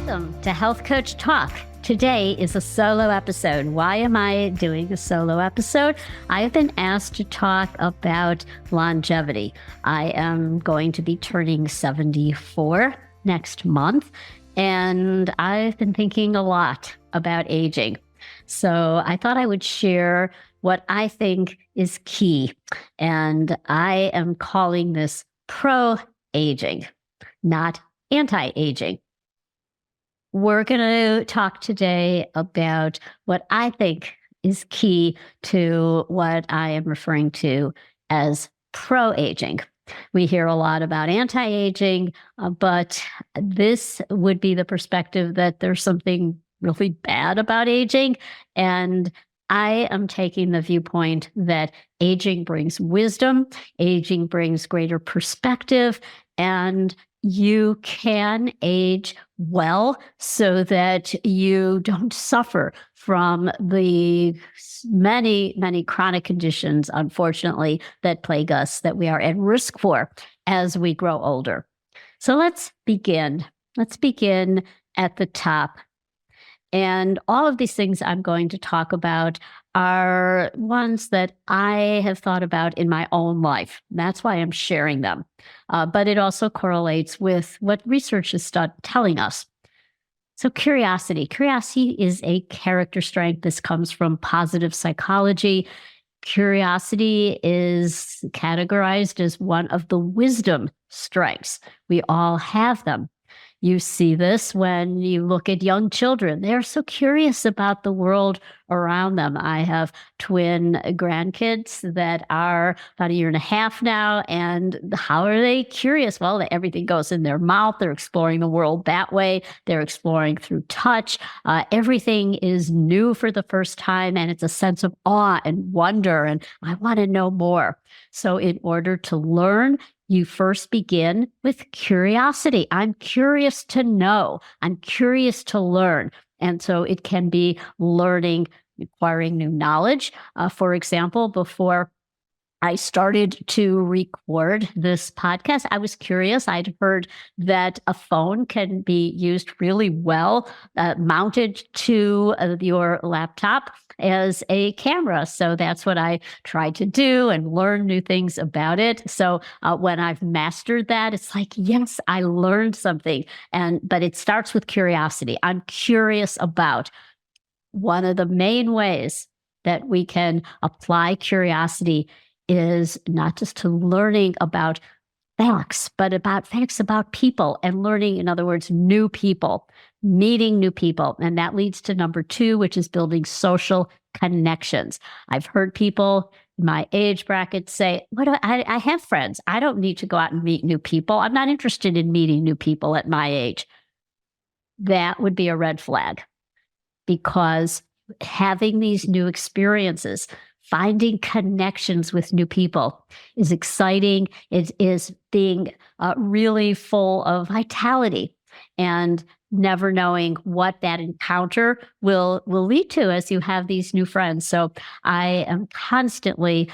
Welcome to Health Coach Talk. Today is a solo episode. Why am I doing a solo episode? I have been asked to talk about longevity. I am going to be turning 74 next month, and I've been thinking a lot about aging. So I thought I would share what I think is key, and I am calling this pro-aging, not anti-aging. We're going to talk today about what I think is key to what I am referring to as pro-aging. We hear a lot about anti-aging, but this would be the perspective that there's something really bad about aging. And I am taking the viewpoint that aging brings wisdom, aging brings greater perspective, and you can age well so that you don't suffer from the many chronic conditions, unfortunately, that plague us, that we are at risk for as we grow older. So let's begin. Let's begin at the top. And all of these things I'm going to talk about are ones that I have thought about in my own life. That's why I'm sharing them. But it also correlates with what research is telling us. So curiosity. Curiosity is a character strength. This comes from positive psychology. Curiosity is categorized as one of the wisdom strengths. We all have them. You see this when you look at young children. They're so curious about the world around them. I have twin grandkids that are about 1.5 years now. And how are they curious? Well, everything goes in their mouth. They're exploring the world that way. They're exploring through touch. Everything is new for the first time. And it's a sense of awe and wonder. And I want to know more. So in order to learn, you first begin with curiosity. I'm curious to know. I'm curious to learn. And so it can be learning, acquiring new knowledge. For example, before I started to record this podcast, I was curious. I'd heard that a phone can be used really well, mounted to your laptop as a camera. So that's what I tried to do and learn new things about it. So when I've mastered that, it's like, yes, I learned something. But it starts with curiosity. I'm curious about. One of the main ways that we can apply curiosity is not just to learning about facts, but about facts about people and learning, in other words, new people, meeting new people. And that leads to number 2, which is building social connections. I've heard people in my age bracket say, I have friends. I don't need to go out and meet new people. I'm not interested in meeting new people at my age. That would be a red flag, because having these new experiences, finding connections with new people is exciting. It is being really full of vitality and never knowing what that encounter will lead to as you have these new friends. So I am constantly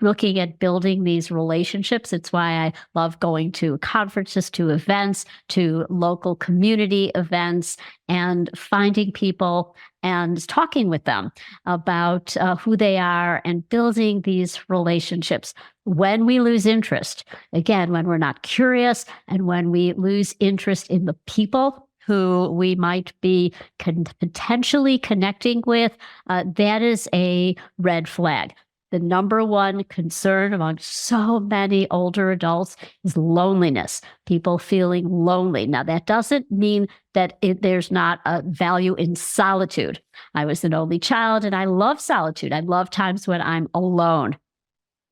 looking at building these relationships. It's why I love going to conferences, to events, to local community events, and finding people and talking with them about who they are and building these relationships. When we lose interest, again, when we're not curious and when we lose interest in the people who we might be potentially connecting with, that is a red flag. The number one concern among so many older adults is loneliness, people feeling lonely. Now, that doesn't mean that there's not a value in solitude. I was an only child and I love solitude. I love times when I'm alone.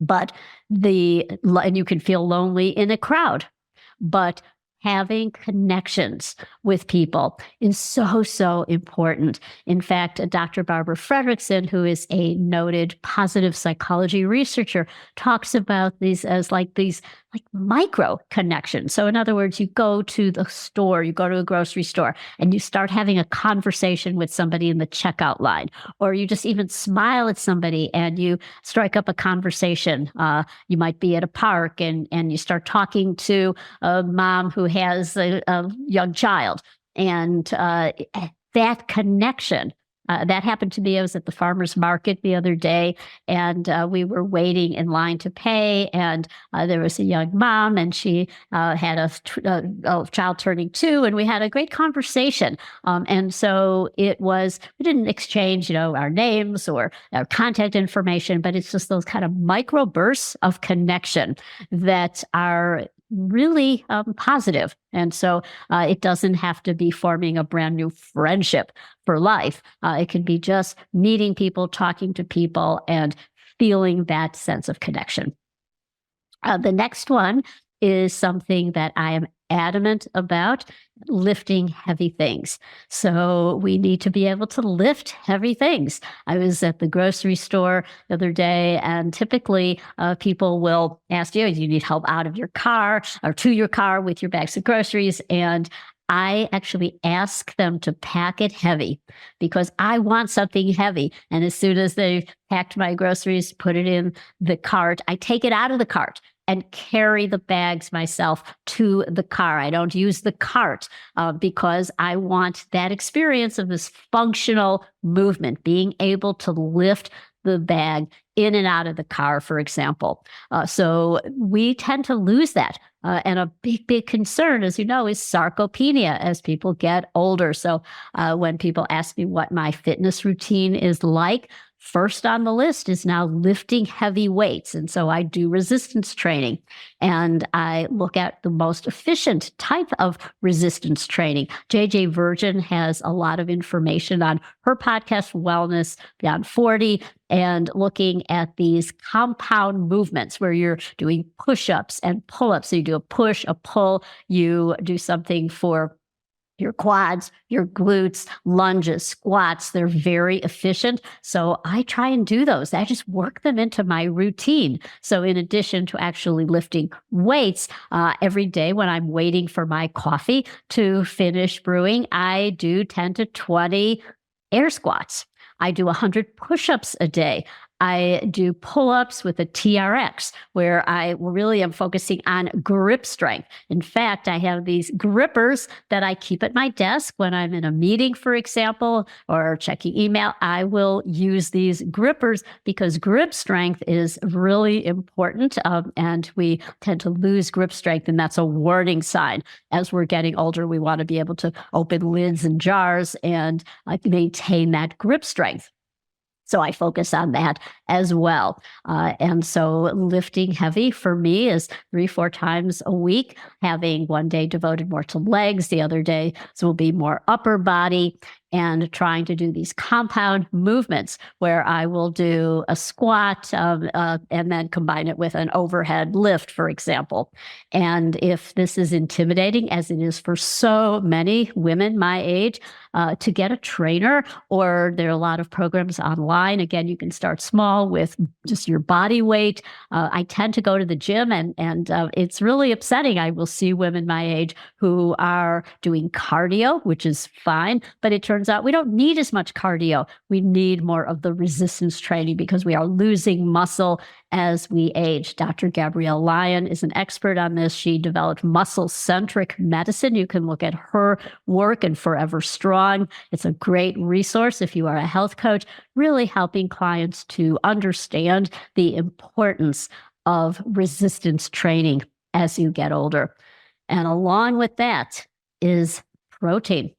And you can feel lonely in a crowd, but having connections with people is so important. In fact, Dr. Barbara Fredrickson, who is a noted positive psychology researcher, talks about these as these micro connections. So in other words, you go to the store, you go to a grocery store, and you start having a conversation with somebody in the checkout line, or you just even smile at somebody and you strike up a conversation. You might be at a park and you start talking to a mom who has a young child. And that connection, that happened to me. I was at the farmer's market the other day, and we were waiting in line to pay. And there was a young mom, and she had a child turning 2, and we had a great conversation. And so we didn't exchange, our names or our contact information, but it's just those kind of micro bursts of connection that are really positive. And so it doesn't have to be forming a brand new friendship for life. It can be just meeting people, talking to people, and feeling that sense of connection. The next one is something that I am adamant about: lifting heavy things. So we need to be able to lift heavy things. I was at the grocery store the other day, and typically people will ask you, do you need help out of your car or to your car with your bags of groceries? And I actually ask them to pack it heavy because I want something heavy. And as soon as they've packed my groceries, put it in the cart, I take it out of the cart and carry the bags myself to the car. I don't use the cart because I want that experience of this functional movement, being able to lift the bag in and out of the car, for example. So we tend to lose that. And a big concern, as you know, is sarcopenia as people get older. So when people ask me what my fitness routine is like, first on the list is now lifting heavy weights. And so I do resistance training, and I look at the most efficient type of resistance training. JJ Virgin has a lot of information on her podcast, Wellness Beyond 40, and looking at these compound movements where you're doing push-ups and pull-ups. So you do a push, a pull, you do something for your quads, your glutes, lunges, squats. They're very efficient. So I try and do those. I just work them into my routine. So in addition to actually lifting weights, every day when I'm waiting for my coffee to finish brewing, I do 10 to 20 air squats. I do 100 push-ups a day. I do pull-ups with a TRX, where I really am focusing on grip strength. In fact, I have these grippers that I keep at my desk when I'm in a meeting, for example, or checking email. I will use these grippers because grip strength is really important, and we tend to lose grip strength, and that's a warning sign. As we're getting older, we want to be able to open lids and jars and maintain that grip strength. So I focus on that as well. And so lifting heavy for me is 3-4 times a week, having one day devoted more to legs, the other day will be more upper body, and trying to do these compound movements where I will do a squat and then combine it with an overhead lift, for example. And if this is intimidating, as it is for so many women my age, to get a trainer, or there are a lot of programs online. Again, you can start small with just your body weight. I tend to go to the gym, and it's really upsetting. I will see women my age who are doing cardio, which is fine, but it turns out we don't need as much cardio. We need more of the resistance training because we are losing muscle as we age. Dr. Gabrielle Lyon is an expert on this. She developed muscle-centric medicine. You can look at her work and Forever Strong. It's a great resource if you are a health coach, really helping clients to understand the importance of resistance training as you get older. And along with that is protein.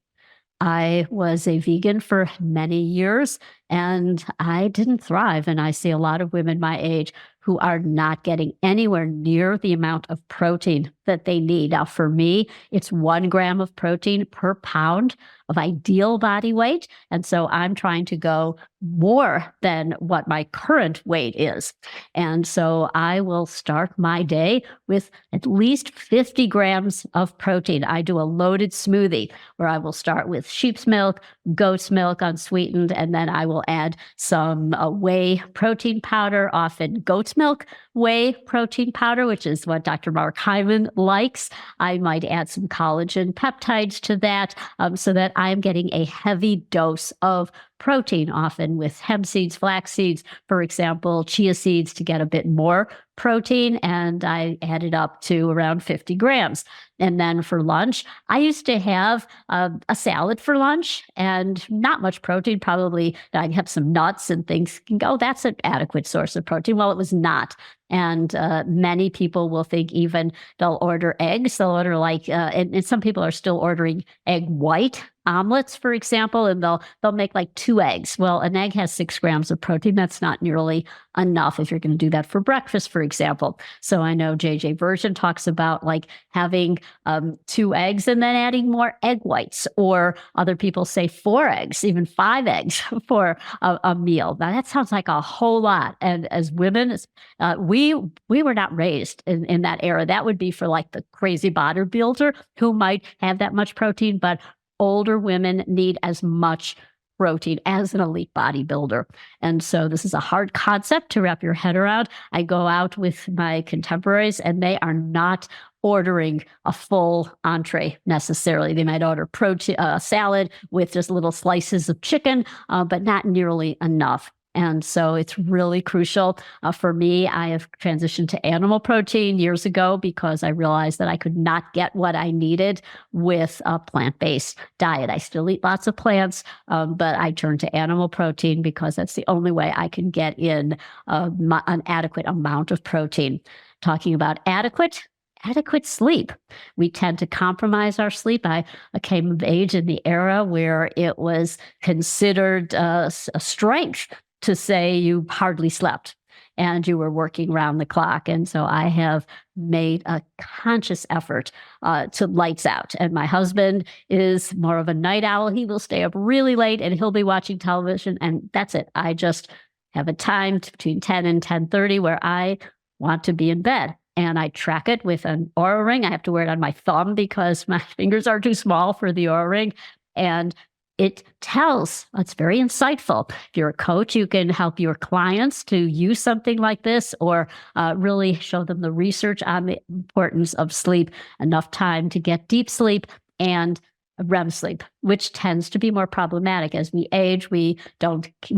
I was a vegan for many years, and I didn't thrive. And I see a lot of women my age who are not getting anywhere near the amount of protein that they need. Now, for me, it's 1 gram of protein per pound of ideal body weight. And so I'm trying to go more than what my current weight is. And so I will start my day with at least 50 grams of protein. I do a loaded smoothie where I will start with sheep's milk, goat's milk unsweetened, and then I will add some whey protein powder, often goat's milk whey protein powder, which is what Dr. Mark Hyman likes. I might add some collagen peptides to that so that I'm getting a heavy dose of protein, often with hemp seeds, flax seeds, for example, chia seeds to get a bit more protein, and I added up to around 50 grams. And then for lunch, I used to have a salad for lunch and not much protein. Probably I'd have some nuts and things. Oh, that's an adequate source of protein. Well, it was not. And many people will think even they'll order eggs. They'll order and some people are still ordering egg white omelets, for example, and they'll make like 2 eggs. Well, an egg has 6 grams of protein. That's not nearly enough if you're going to do that for breakfast, for example. So I know JJ Virgin talks about like having 2 eggs and then adding more egg whites, or other people say 4 eggs, even 5 eggs for a meal. Now that sounds like a whole lot. And as women, we were not raised in that era. That would be for like the crazy bodybuilder who might have that much protein, but older women need as much protein as an elite bodybuilder. And so this is a hard concept to wrap your head around. I go out with my contemporaries and they are not ordering a full entree necessarily. They might order salad with just little slices of chicken, but not nearly enough. And so it's really crucial. For me, I have transitioned to animal protein years ago because I realized that I could not get what I needed with a plant-based diet. I still eat lots of plants, but I turned to animal protein because that's the only way I can get in an adequate amount of protein. Talking about adequate sleep. We tend to compromise our sleep. I came of age in the era where it was considered a strength to say you hardly slept and you were working round the clock. And so I have made a conscious effort to lights out. And my husband is more of a night owl. He will stay up really late and he'll be watching television. And that's it. I just have a time between 10 and 10:30 where I want to be in bed. And I track it with an Oura ring. I have to wear it on my thumb because my fingers are too small for the Oura ring. And it's very insightful. If you're a coach, you can help your clients to use something like this, or really show them the research on the importance of sleep, enough time to get deep sleep and REM sleep, which tends to be more problematic as we age. We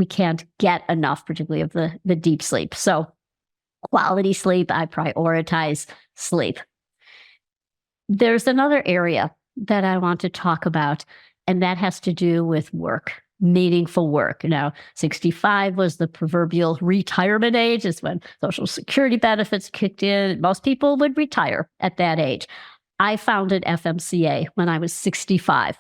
can't get enough, particularly of the deep sleep. So quality sleep, I prioritize sleep. There's another area that I want to talk about, and that has to do with work, meaningful work. Now, 65 was the proverbial retirement age. It's when Social Security benefits kicked in. Most people would retire at that age. I founded FMCA when I was 65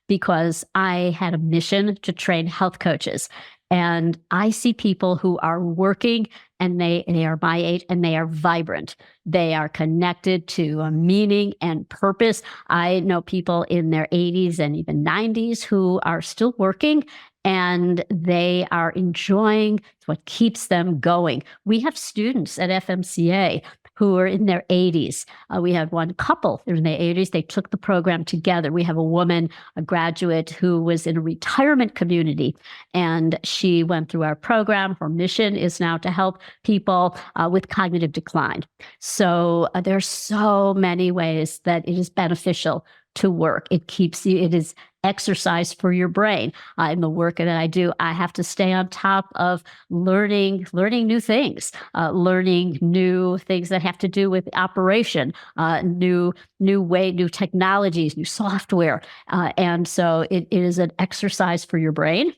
because I had a mission to train health coaches. And I see people who are working and they are my age and they are vibrant. They are connected to a meaning and purpose. I know people in their 80s and even 90s who are still working and they are enjoying what keeps them going. We have students at FMCA who are in their 80s. We had one couple in their 80s. They took the program together. We have a woman, a graduate, who was in a retirement community, and she went through our program. Her mission is now to help people with cognitive decline. So there's so many ways that it is beneficial to work. It is exercise for your brain. In the work that I do, I have to stay on top of learning new things, learning new things that have to do with operation, new technologies, new software. And so it is an exercise for your brain,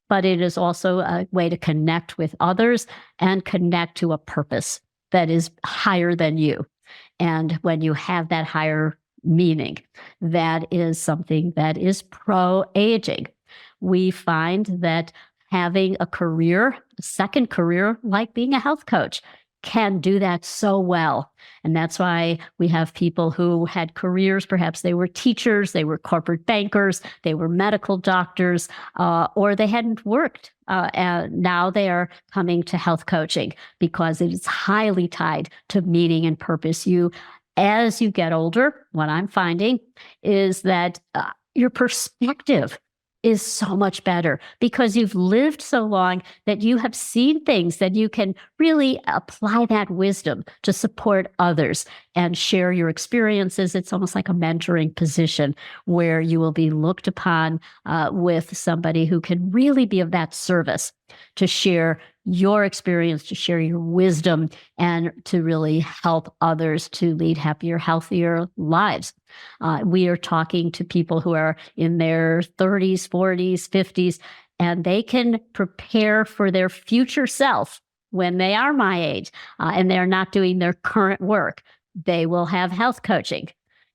but it is also a way to connect with others and connect to a purpose that is higher than you. And when you have that higher meaning, that is something that is pro-aging. We find that having a second career, like being a health coach, can do that so well. And that's why we have people who had careers. Perhaps they were teachers, they were corporate bankers, they were medical doctors, or they hadn't worked. And now they are coming to health coaching because it is highly tied to meaning and purpose. As you get older, what I'm finding is that your perspective is so much better because you've lived so long that you have seen things that you can really apply that wisdom to support others and share your experiences. It's almost like a mentoring position where you will be looked upon with somebody who can really be of that service to share your experience, to share your wisdom, and to really help others to lead happier, healthier lives. We are talking to people who are in their 30s, 40s, 50s, and they can prepare for their future self when they are my age and they're not doing their current work. They will have health coaching.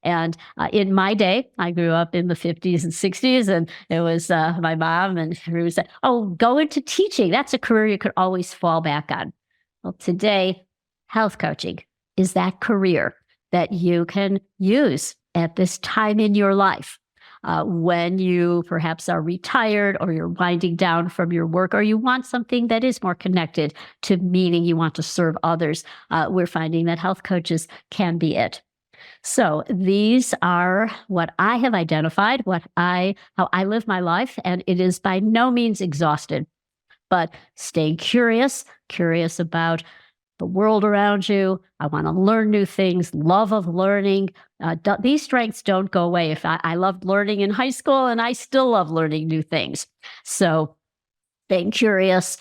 And in my day, I grew up in the 50s and 60s, and it was my mom and everyone said, "Oh, go into teaching. That's a career you could always fall back on." Well, today, health coaching is that career that you can use at this time in your life. When you perhaps are retired or you're winding down from your work, or you want something that is more connected to meaning, you want to serve others, we're finding that health coaches can be it. So these are what I have identified, how I live my life, and it is by no means exhausted, but staying curious about the world around you. I want to learn new things, love of learning. These strengths don't go away. If I loved learning in high school, and I still love learning new things. So staying curious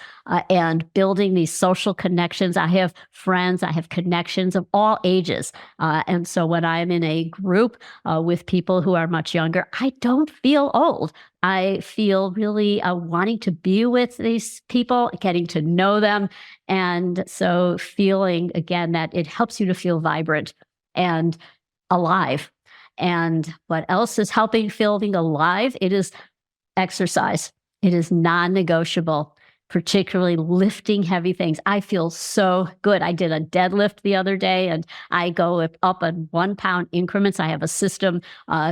and building these social connections. I have friends, I have connections of all ages. And so when I'm in a group with people who are much younger, I don't feel old. I feel really wanting to be with these people, getting to know them. And so feeling, again, that it helps you to feel vibrant and alive. And what else is helping feeling alive? It is exercise. It is non-negotiable, particularly lifting heavy things. I feel so good. I did a deadlift the other day, and I go up in 1 pound increments. I have a system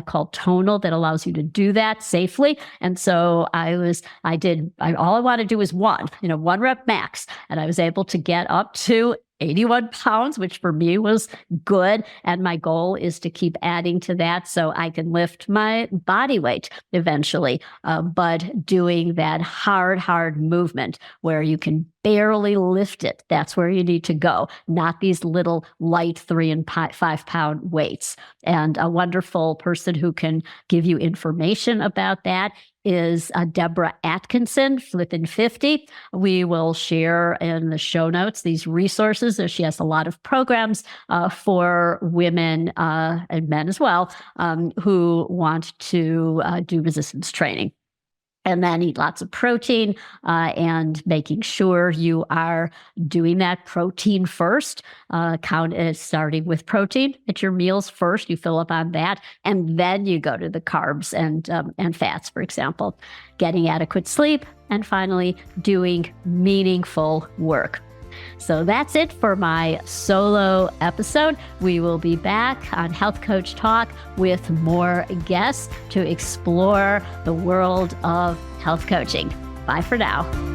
called Tonal that allows you to do that safely. And so all I want to do is one rep max. And I was able to get up to 81 pounds, which for me was good. And my goal is to keep adding to that so I can lift my body weight eventually. But doing that hard movement where you can barely lift it, that's where you need to go, not these little light 3 and 5 pound weights. And a wonderful person who can give you information about that is Deborah Atkinson, Flippin' 50. We will share in the show notes these resources. She has a lot of programs for women and men as well who want to do resistance training. And then eat lots of protein and making sure you are doing that protein first. Starting with protein at your meals first. You fill up on that, and then you go to the carbs and fats, for example. Getting adequate sleep, and finally doing meaningful work. So that's it for my solo episode. We will be back on Health Coach Talk with more guests to explore the world of health coaching. Bye for now.